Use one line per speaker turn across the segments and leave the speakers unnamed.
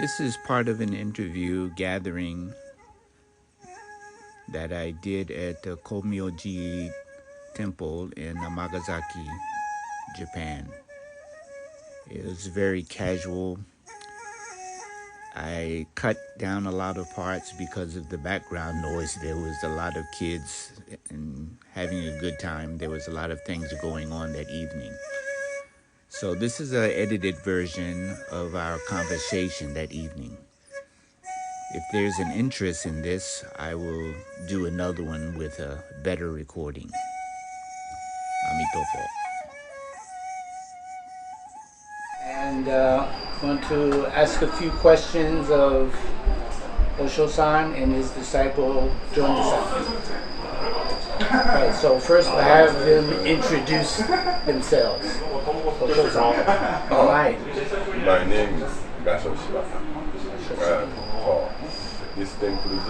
This is part of an interview gathering that I did at the Komyoji temple in Amagazaki, Japan. It was very casual. I cut down a lot of parts because of the background noise. There was a lot of kids and having a good time. There was a lot of things going on that evening. So this is an edited version of our conversation that evening. If there's an interest in this, I will do another one with a better recording. Amitofo. And I want to ask a few questions of Osho-san and his disciple Jodo-san. Right, so first I have them introduce themselves. Osho-san. Right.
My name is Gashoshi. This temple is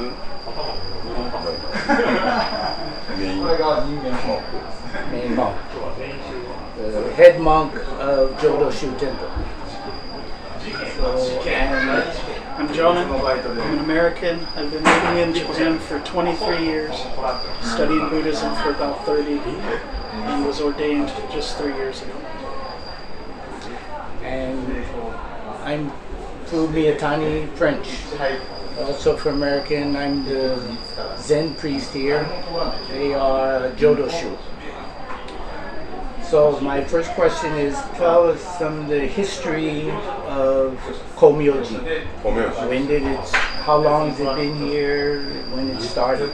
main monk. The head monk of Jodo-shu temple. So, and
I'm Jonan. I'm an American. I've been living in Japan for 23 years, studying Buddhism for about 30, and was ordained just 3 years ago.
And I'm Fumiatani, French. Also for American, I'm the Zen priest here. They are Jodo-shu. So my first question is, tell us some of the history of Komyoji. When did it, how long has it been here, when it started?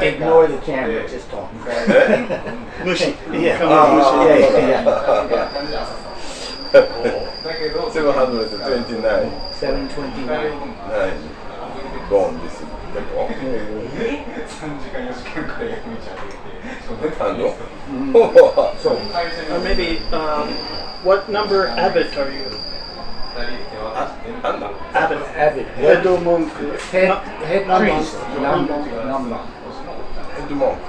Ignore the camera, just talk.
Mushi.
Yeah.
729.
729.
Born this temple.
Or maybe, what number abbot are you? Abbot. Head monk.
Head priest. Nam.
Head monk.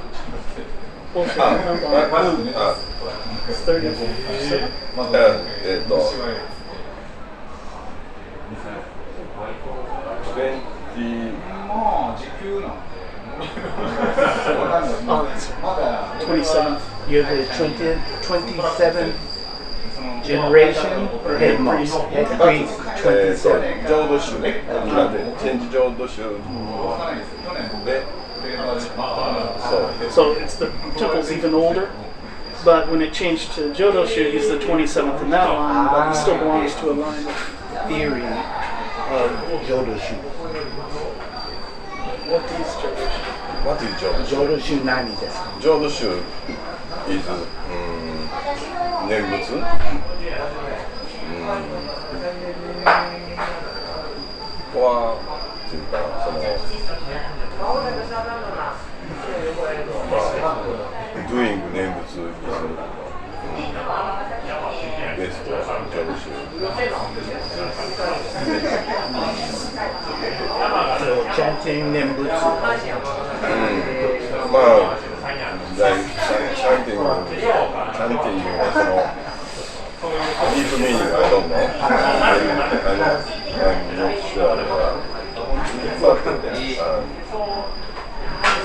27th.
You're the 27th generation head monk. Head priest, 27.
Jodo-shu. Change Jodo-shu.
So it's the temple's even older, but when it changed to Jodo-shu, he's the 27th in that line, but he still belongs to a line of
Theory of Jodo-shu.
what is Jodo-shu?
What is Jodo-shu?
Jodo-shu nani desu ka?
Jodo-shu is Nenbutsu. Doing Nenbutsu is best Jodo-shu.
So chanting Nembutsu.
Chanting deep meaning, I don't know. I'm not sure.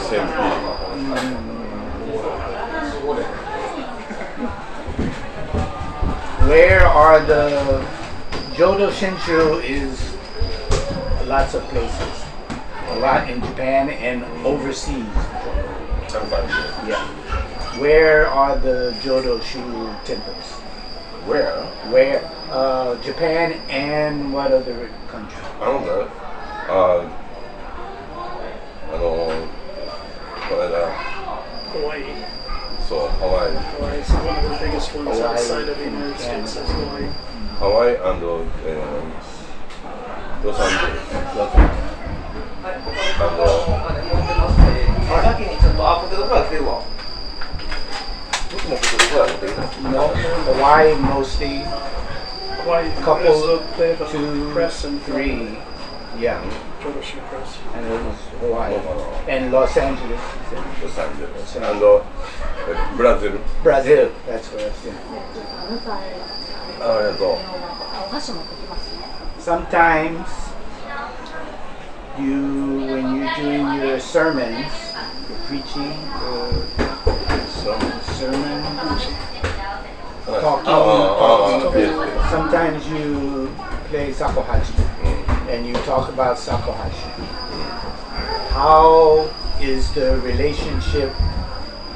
Same feeling.
Where are the Jodo-shin-shu is lots of places. A lot in Japan and overseas. Yeah. Where are the Jodo-shu temples?
Where?
Japan and what other country?
I don't know.
Hawaii.
So Hawaii.
Hawaii is one of the biggest ones outside of the United States is Hawaii.
Hawaii and Los Angeles. And
No, Hawaii mostly.
Why
Couple,
they have a
2,
press and
3. Yeah,
Jodo-shu press.
and it was Hawaii. And Los Angeles.
Los Angeles. And Brazil.
Brazil, that's where it's in.
ありがとう。
Sometimes when you're doing your sermons, your preaching, sermon, talking, sometimes you play Shakuhachi and you talk about Shakuhachi. How is the relationship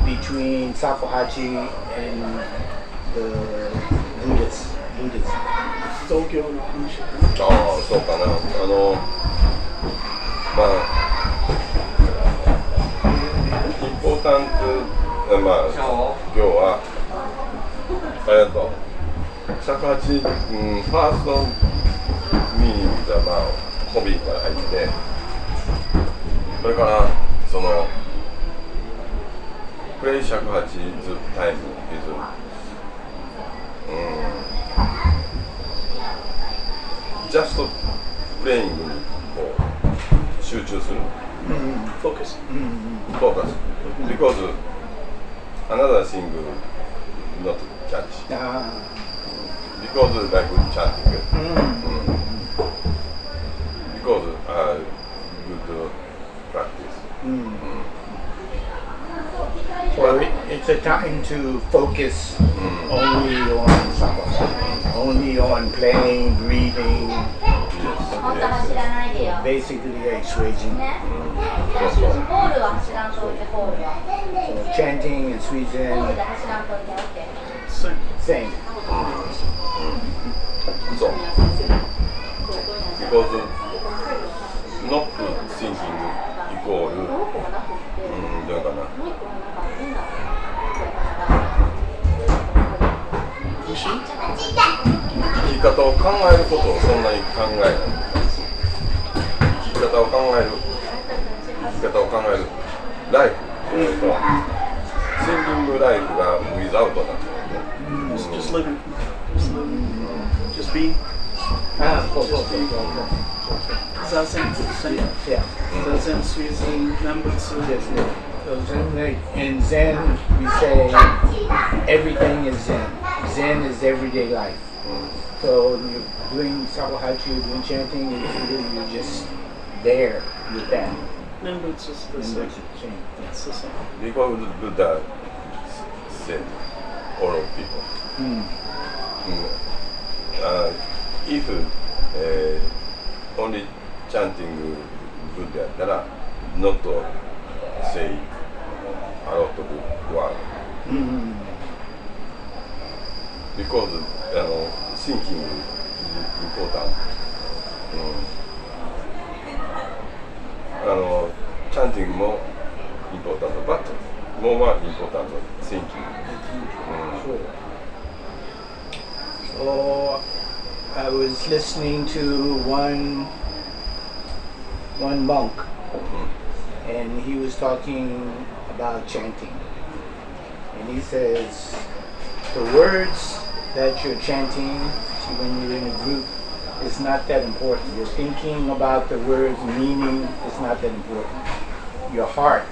between Shakuhachi and the Buddhism?
同業の話。
ああ、そうかな。まあ、インポータント、まあ、今日は、尺八、ファーストミーニングが、まあ、ホビーから入って、それから、プレイ尺八ズタイムイズ、ジャストプレイングにこう集中する。
Focus.
Focus. Because another thing not catch. Because like chanting. Because good practice.
So it's a time to focus only on Shakuhachi, only on playing, breathing. So basically assuaging. So chanting and sweet zen, same.
So because not thinking equal どういうかな。生き方を考えることをそんなに考えない。生き方を考えるライフというとシンギングライフがウィズアウトなんですよね。
Just living. Just being. Zazen.
Yeah.
Zazen, Suizen, Nembutsu.
Yes, yeah. So in Zen, we say everything is Zen. Zen is everyday life. So you're doing Shakuhachi, you're doing chanting, you're just there with that.
Nembutsu is the same. It's the same.
Because Buddha said all of people. If only chanting Buddha やったら not say a lot of word. Because thinking is important. Chanting more important, but more important thinking.
So I was listening to one monk, and he was talking about chanting, and he says the words that you're chanting when you're in a group is not that important. You're thinking about the words, meaning is not that important. Your heart,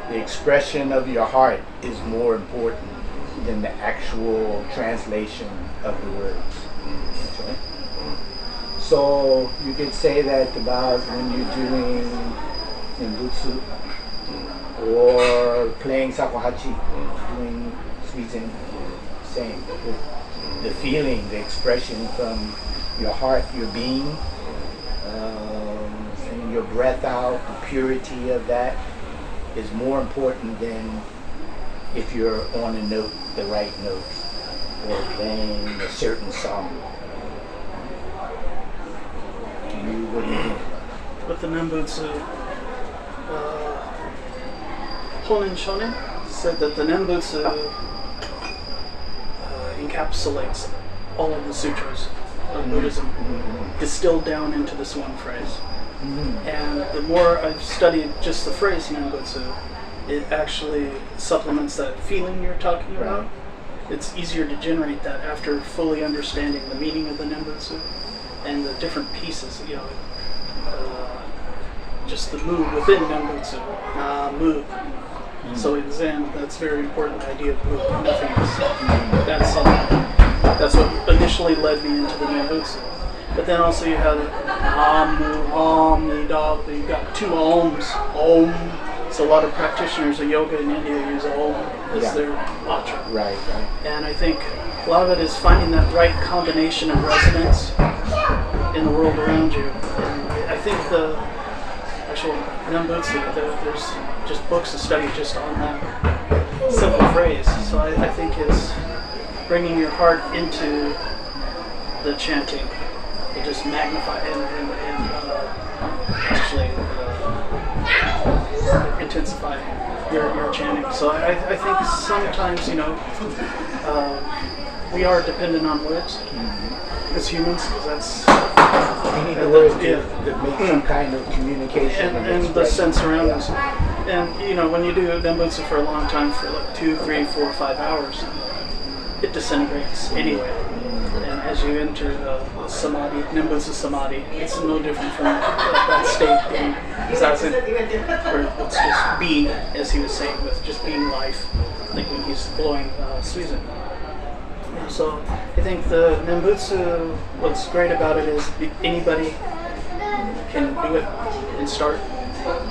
the expression of your heart is more important than the actual translation of the words. Okay? So you could say that about when you're doing Nembutsu or playing Shakuhachi, doing Suizen, same. The feeling, the expression from your heart, your being, and your breath out, the purity of that is more important than if you're on a note, the right note, or playing a certain song. What do you think?
With the Nembutsu, Honen Shonin said that the Nembutsu encapsulates all of the sutras of Buddhism, distilled down into this one phrase. And the more I've studied just the phrase Nembutsu, it actually supplements that feeling you're talking about. it's easier to generate that after fully understanding the meaning of the Nembutsu and the different pieces, just the mood within Nembutsu, mood. So in Zen, that's very important, the idea of mood, nothing else. That's what initially led me into the Nembutsu. But then also you have you've got two ohms, Om. So a lot of practitioners of yoga in India use Om as their mantra.
Right.
And I think a lot of it is finding that right combination of resonance in the world around you. And I think the actual Nembutsu, there's just books to study just on that simple phrase. So I think it's bringing your heart into the chanting. It just magnify and actually intensify your chanting. So I think sometimes, we are dependent on words as humans, because that's...
We need the words to make some kind of communication.
And the sense around us. And, when you do Nembutsu for a long time, for like 2, 3, 4, 5 hours, it disintegrates anyway. And as you enter the samadhi, Nembutsu samadhi, it's no different from that state in Zazen, where it's just being, as he was saying, with just being life, like when he's blowing Susan. So I think the Nembutsu, what's great about it is anybody can do it and start.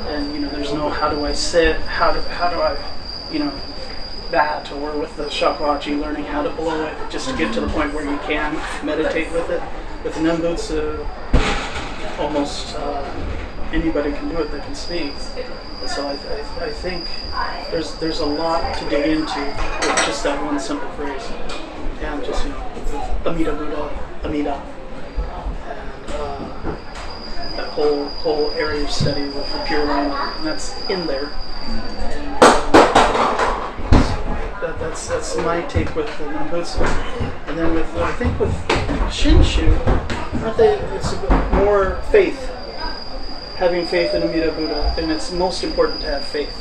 And there's no how do I sit, how do I, that, or with the Shakuhachi learning how to blow it just to get to the point where you can meditate with it. With Nembutsu, almost anybody can do it that can speak. And so I think there's a lot to dig into with just that one simple phrase. And just, Amida Buddha, Amida. And that whole area of study with the Pure Land, and that's in there. And that's my take with the Nembutsu. And then I think with Shin-shu, it's a bit more faith. Having faith in Amida Buddha, and it's most important to have faith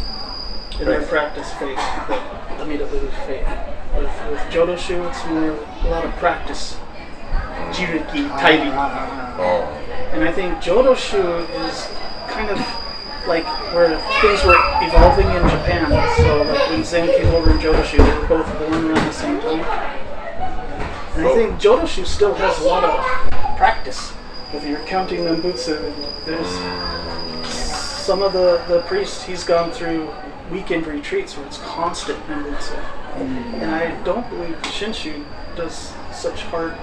in their practice, faith, but Amida Buddha's faith. With Jodo-shu, it's more a lot of practice. Jiriki, Tairi. And I think Jodo-shu is kind of like where things were evolving in Japan. So like when Zen came over in Jodo-shu, they were both born around the same time. And I think Jodo-shu still has a lot of practice. If you're counting Nembutsu, there's some of the priests, he's gone through weekend retreats where it's constant Nembutsu. And I don't believe Shin-shu does such hard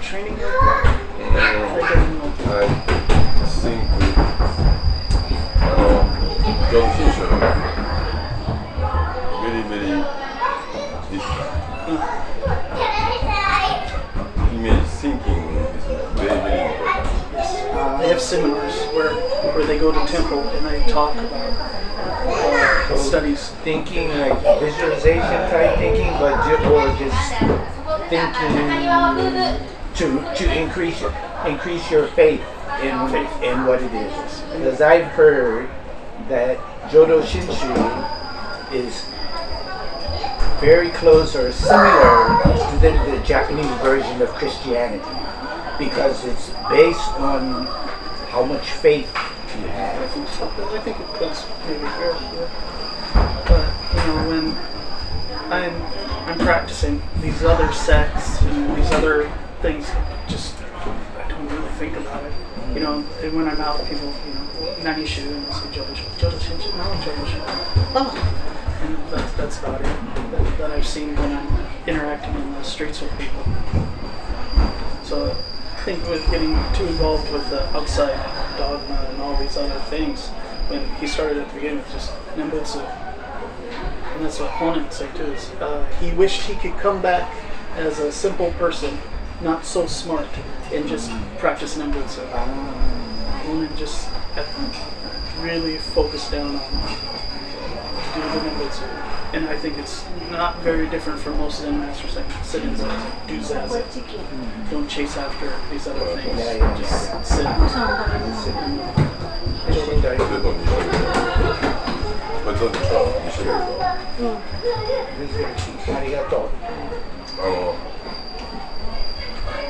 training like that. I don't know.
I think Jodo-shin-shu very image thinking is very important.
They have seminars where they go to temple and they talk about studies.
Thinking like visualization type thinking, but just thinking to increase your faith in what it is. Because I've heard that Jodo-shin-shu is very close or similar to the Japanese version of Christianity, because it's based on how much faith you have.
I think that's maybe fair. Yeah. But when I'm practicing these other sects and these other things, just I don't really think about it. And when I'm out, people, Nani-shu, and I say Jodo-shin-shu, no, Jodo-shu. Oh, and that's about it. That I've seen when I'm interacting in the streets with people. So I think with getting too involved with the outside dogma and all these other things, when he started at the beginning with just Nembutsu, and that's what Honen would say too, is he wished he could come back as a simple person, not so smart, and just practice Nembutsu. Honen just really focused down on do the Nembutsu. And I think it's not very different from most Zen masters saying, sit in Zazen, do Zazen. Don't chase after these other things. Just sit.
これどうでしょう？これどうでしょう？
ありがとう。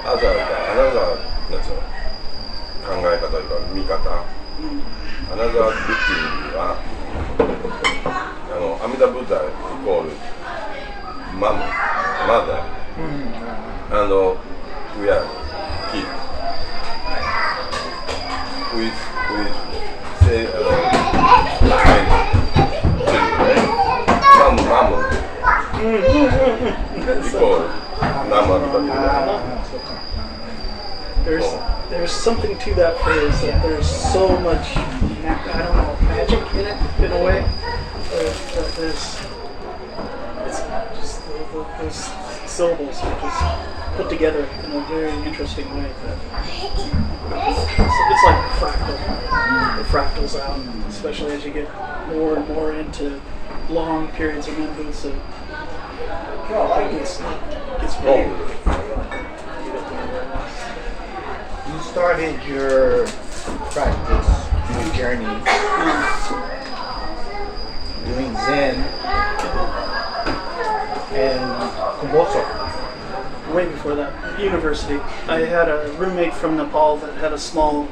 アナザーなんつうの考え方というか見方、アナザーブッキングは阿弥陀ブッダイコールマム、マザー、and we are kids. We say mamu equal nama Buddha.
There's something to that phrase that there's so much, I don't know, magic in it in a way. It's just those syllables are just put together in a very interesting way. It's like a fractal. It fractals out, especially as you get more and more into long periods of Nembutsu. It gets big.
You started your practice, your journey, doing Zen and Komusos.
Way before that, university. I had a roommate from Nepal that had a small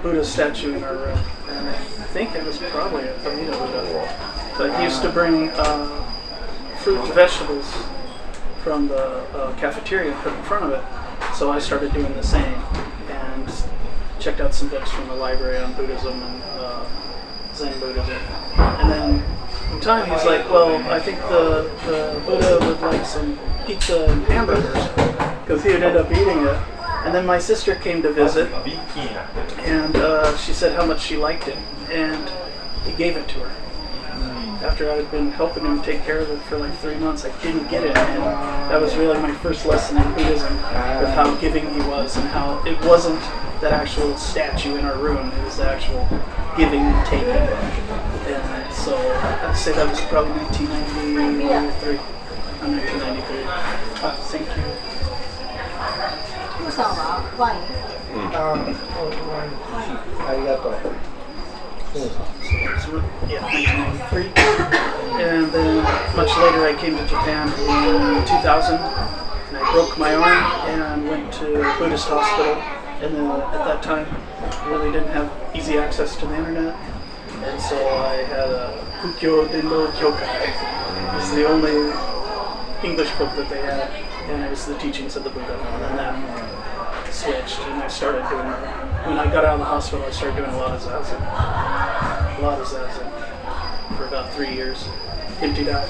Buddha statue in our room, and I think it was probably a Amida Buddha. But he used to bring fruit and vegetables from the cafeteria and put in front of it. So I started doing the same and checked out some books from the library on Buddhism and Zen Buddhism. And then in time he's like, well, I think the Buddha would like some pizza and hamburgers, because he would end up eating it. And then my sister came to visit, and she said how much she liked it, and he gave it to her. After I had been helping him take care of it for like 3 months, I didn't get it, and that was really my first lesson in Buddhism, with how giving he was, and how it wasn't that actual statue in our room, it was the actual giving and taking. And so I'd say that was probably 1993. 1993. Thank you.
さんはワイン
ありがとう。
So yeah, 1993. And then much later I came to Japan in 2000, and I broke my arm and went to a Buddhist hospital. And then at that time, I really didn't have easy access to the internet. And so I had a Kukyo Dendo Kyokai. It was the only English book that they had, and it was the teachings of the Buddha. And then that switched, and I started doing, when I got out of the hospital, I started doing a lot of zazen. For about 3 years. Emptied out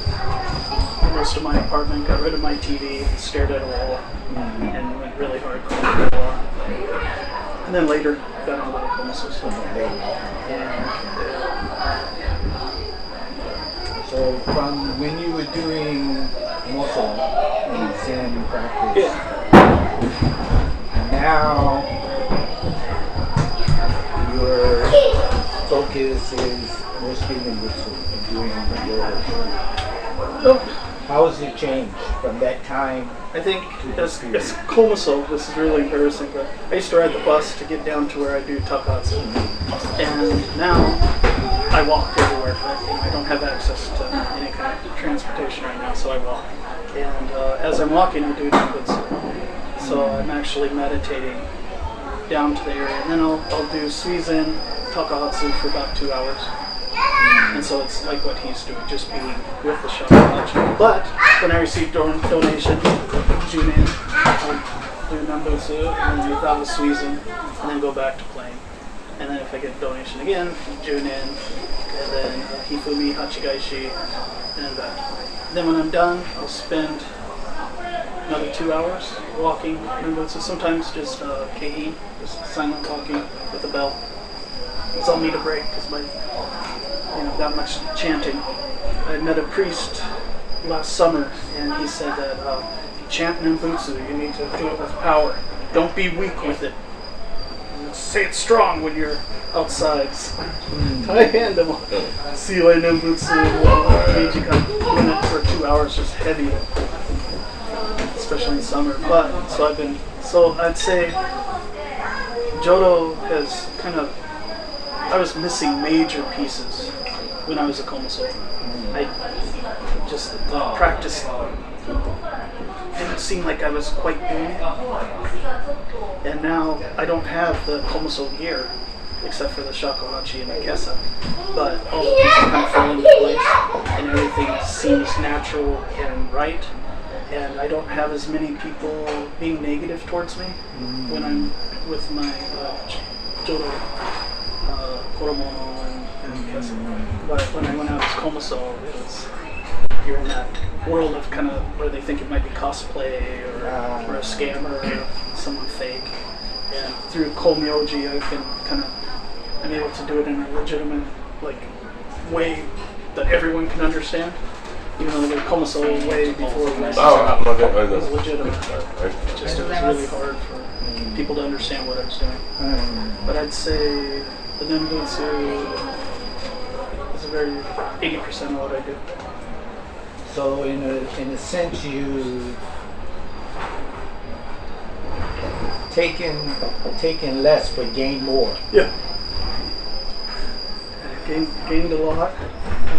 most of my apartment, got rid of my TV, stared at a wall, and went really hardcore for a while. And then later, got on a little Komusos stuff.
So from when you were doing Moso and Zen practice, now your focus is mostly Nembutsu and doing the Jodo-shu. How has it changed from that time?
I think as Komuso, this is really embarrassing, but I used to ride the bus to get down to where I do Takatsu. And now I walk everywhere. I don't have access to any kind of transportation right now, so I walk. And as I'm walking, I do Nembutsu. So I'm actually meditating down to the area. And then I'll do Suizen, Takahatsu for about 2 hours. And so it's like what he's doing, just being with the Shakuhachi. But when I receive donation, Junin, I'll do Nembutsu, and then without the Suizen, and then go back to playing. And then if I get donation again, Junin, and then Hifumi, Hachigaishi, and back. Then when I'm done, I'll spend another 2 hours walking Nembutsu, sometimes just kei, just silent walking with a bell. It's all me to break because my that much chanting. I met a priest last summer, and he said that if you chant Nembutsu, you need to do it with power. Don't be weak with it. Say it strong when you're outside. I hand him Siwai Nembutsu, Meijika, doing it for 2 hours, just heavy, especially in summer. But so I'd say Jodo has kind of, I was missing major pieces when I was a Komuso. I just practice didn't seem like I was quite doing it. And now I don't have the Komuso gear, except for the Shakuhachi and the Kesa. But all the pieces kind of fall into place, and everything seems natural and right. And I don't have as many people being negative towards me when I'm with my Jodo, Koromono, and Kesa. But when I went out as Komuso, it was, you're in that world of kind of where they think it might be cosplay or a scammer or someone fake. And through Komyoji, I can I'm able to do it in a legitimate way that everyone can understand. Even though the Komuso way before it was legitimate, but it was really hard for people to understand what I was doing. But I'd say the Nembutsu is a very 80% of what I do.
So in a sense, you taken less but gained more.
Yeah. Gained a lot.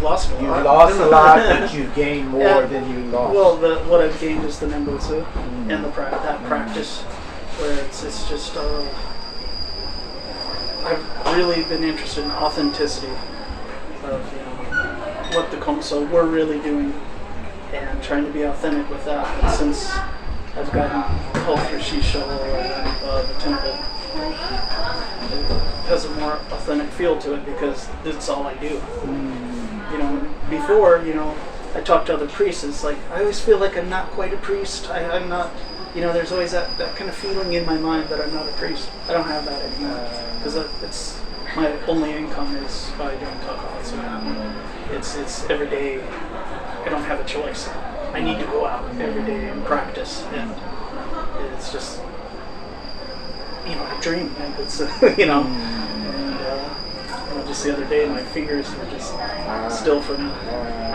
Lost a lot.
You lost a lot, but you gained more than you lost.
Well, what I've gained is the Nembutsu and that practice, where it's just I've really been interested in authenticity of what the Komuso were really doing, and trying to be authentic with that. And since I've gotten help through Shisho and the temple, it has a more authentic feel to it because it's all I do. Before, I talk to other priests, it's like, I always feel like I'm not quite a priest. I'm not, there's always that kind of feeling in my mind that I'm not a priest. I don't have that anymore. Because it's my only income is by doing takohatsu. It's every day. I don't have a choice. I need to go out every day and practice. And it's just, I dream. And it's, just the other day, my fingers were just still from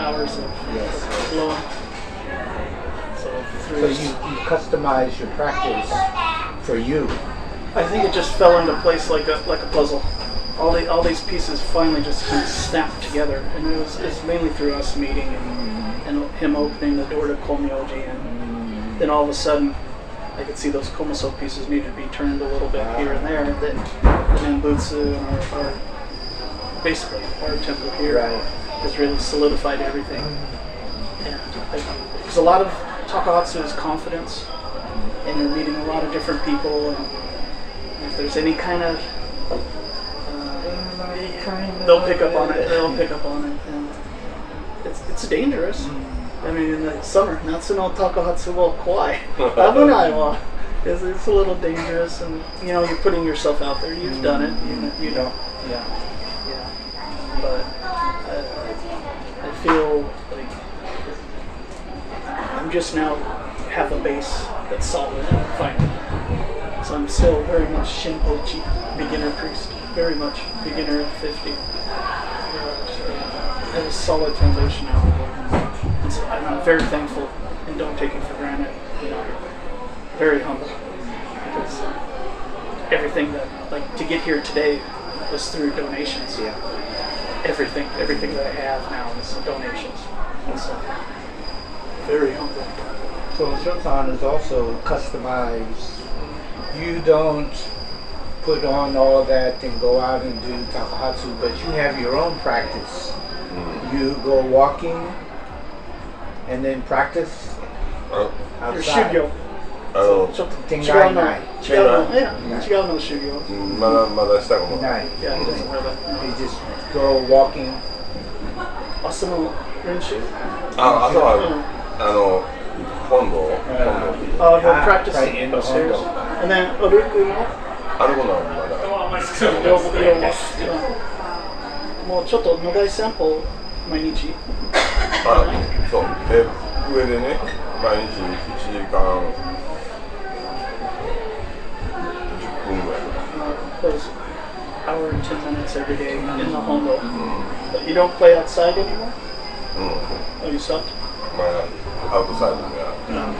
hours of blowing. So
you customize your practice for you.
I think it just fell into place like a puzzle. All these pieces finally just kind of snapped together, and it was mainly through us meeting and him opening the door to Komyoji, and then all of a sudden I could see those Komuso pieces needed to be turned a little bit here and there. That the Nembutsu and our basically our temple here has really solidified everything. And because a lot of takohatsu is confidence, and you're meeting a lot of different people, and if there's any kind of they'll pick up on it. And it's dangerous. I mean, in the summer, natsu no takohatsu wo kowai. Abunai wa. It's a little dangerous, and you're putting yourself out there. You've done it. You know. Yeah. But I feel like I'm just now have a base that's solid finally. So I'm still very much Shinpochi, beginner priest, very much beginner at 50. I have a solid foundation now. And so I'm very thankful and don't take it for granted. Very humble, because everything that to get here today was through donations. Yeah. Everything that I have now is donations. And so very humble.
So Shotan is also customized. You don't put on all that and go out and do takohatsu, but you have your own practice. You go walking and then practice outside.
Your shugyo.
天外ない。
違うの修行。
まだしたことない。
Yeah, it doesn't wear that.
You just go walking.
朝の練習？
朝は本堂。
Oh, he'll practice upstairs. And then 歩くの？
歩くのはまだ。
もうちょっと長い散歩毎日。
そう。上でね、毎日1時間。
Hour and 10 minutes every day in the hondo. But you don't play outside anymore? Oh, you stopped?
Outside, yeah.